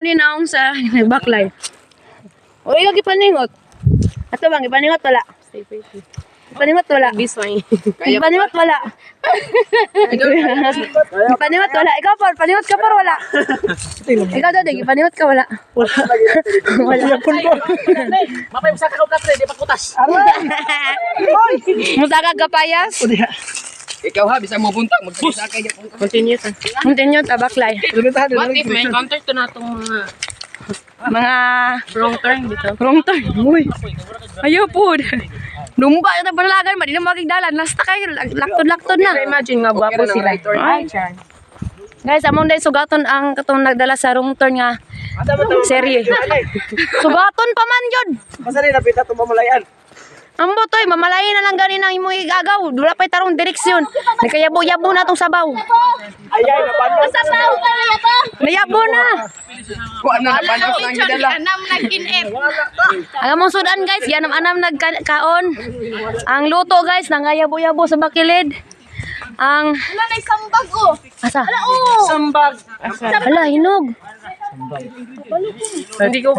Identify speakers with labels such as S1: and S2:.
S1: Ninaong sa baklay. O ikaw gipaningot. Ato bang gipaningot wala? Gipaningot wala.
S2: Bisway.
S1: Gipaningot wala. Gipaningot wala. Ikaw por, paningot ka por wala. Ikaw daw gipaningot ka wala. Wala pun po.
S2: Mapay sa ka katre di pakutas.
S1: Musaka kapayas.
S3: Ikaw ha, bisa mo punta, magsakay niya punta.
S2: Continue ta.
S1: Continue ta baklay.
S2: What if may encounter to natong
S1: Mga
S2: wrong turn dito?
S1: wrong turn. Uy. Ayaw po. Lumba ito panalagan, madi na magigdalan. Lasta kayo, laktod-laktod na.
S2: Pero imagine nga gwapo sila.
S1: Ay, guys, among dahil sugaton ang katong nagdala sa wrong turn nga serye. Sugaton pa man yun.
S3: Masa rin napita itong mamalayan?
S1: Ang botoy, mamalayin na lang ganin ang imong igagaw. Dula pa'y tarong direksyon. Nagkayabo-yabo na tong sabaw.
S3: Ayay, napano.
S1: Sabaw ka na ito. Nayabo na.
S3: Kung ano napano sa ang gidala.
S2: Anam nag-in-air.
S1: Ang among sudan guys, yan ang anam nagkaon. Ang luto guys, nangayabo-yabo sa bakilid. Ang...
S2: Wala na isambag oh.
S1: Asa?
S2: Sambag.
S1: Hala, hinog.
S2: Hindi ko